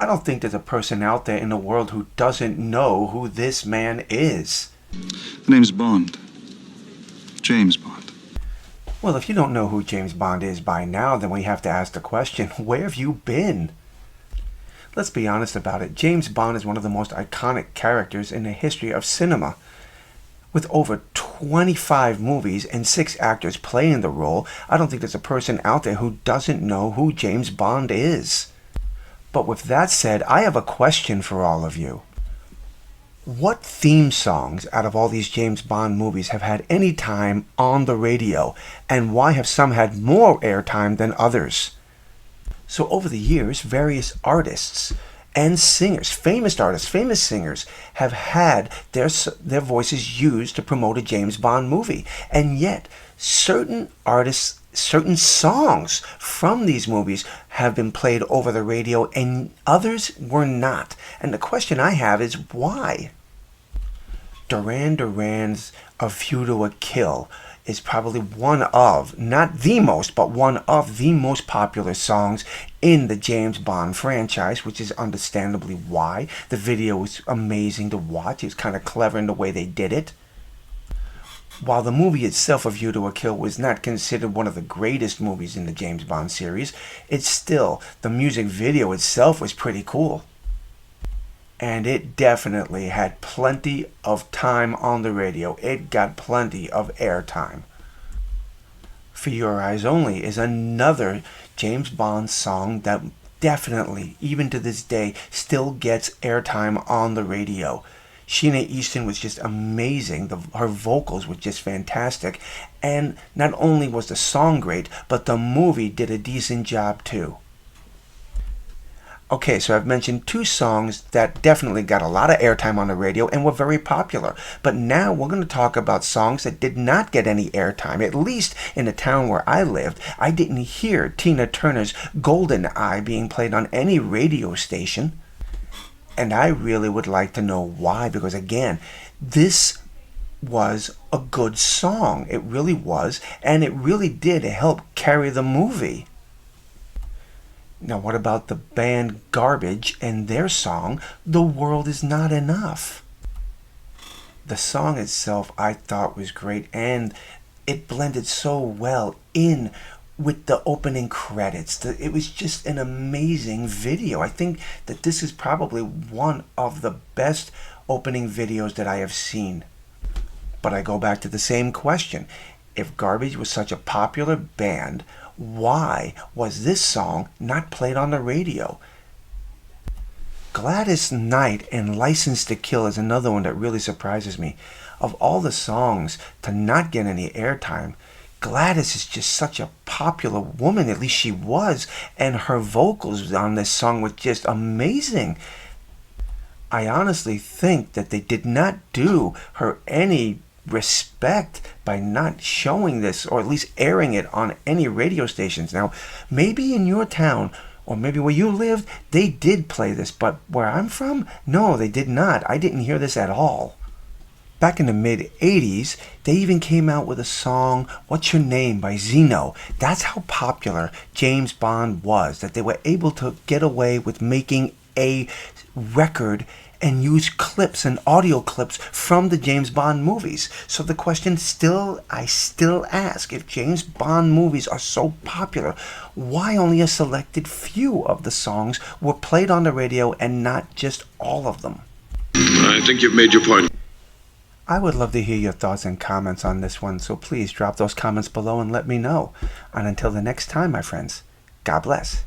I don't think there's a person out there in the world who doesn't know who this man is. The name's Bond. James Bond. Well, if you don't know who James Bond is by now, then we have to ask the question, where have you been? Let's be honest about it. James Bond is one of the most iconic characters in the history of cinema. With over 25 movies and 6 actors playing the role, I don't think there's a person out there who doesn't know who James Bond is. But with that said, I have a question for all of you. What theme songs out of all these James Bond movies have had any time on the radio, and why have some had more airtime than others? So over the years, various artists and singers, famous artists, famous singers, have had their voices used to promote a James Bond movie. And yet, certain artists, certain songs from these movies have been played over the radio and others were not. And the question I have is why? Duran Duran's A View to a Kill is probably one of, not the most, but one of the most popular songs in the James Bond franchise, which is understandably why. The video was amazing to watch. It was kind of clever in the way they did it. While the movie itself, A View to a Kill, was not considered one of the greatest movies in the James Bond series, it's still, the music video itself was pretty cool. And it definitely had plenty of time on the radio. It got plenty of airtime. For Your Eyes Only is another James Bond song that definitely, even to this day, still gets airtime on the radio. Sheena Easton was just amazing. Her vocals were just fantastic. And not only was the song great, but the movie did a decent job too. Okay, so I've mentioned 2 songs that definitely got a lot of airtime on the radio and were very popular. But now we're going to talk about songs that did not get any airtime. At least in the town where I lived, I didn't hear Tina Turner's Golden Eye being played on any radio station. And I really would like to know why, because again, this was a good song. It really was, and it really did help carry the movie. Now, what about the band Garbage and their song, The World Is Not Enough? The song itself I thought was great, and it blended so well in with the opening credits. It was just an amazing video. I think that this is probably one of the best opening videos that I have seen. But I go back to the same question. If Garbage was such a popular band, why was this song not played on the radio? Gladys Knight and License to Kill is another one that really surprises me. Of all the songs to not get any airtime, Gladys is just such a popular woman, at least she was, and her vocals on this song were just amazing. I honestly think that they did not do her any respect by not showing this, or at least airing it on any radio stations. Now, maybe in your town, or maybe where you lived, they did play this, but where I'm from, no, they did not. I didn't hear this at all. Back in the mid-'80s, they even came out with a song, What's Your Name by Zeno. That's how popular James Bond was, that they were able to get away with making a record and use clips and audio clips from the James Bond movies. So the question I still ask, if James Bond movies are so popular, why only a selected few of the songs were played on the radio and not just all of them? I think you've made your point. I would love to hear your thoughts and comments on this one, so please drop those comments below and let me know. And until the next time, my friends, God bless.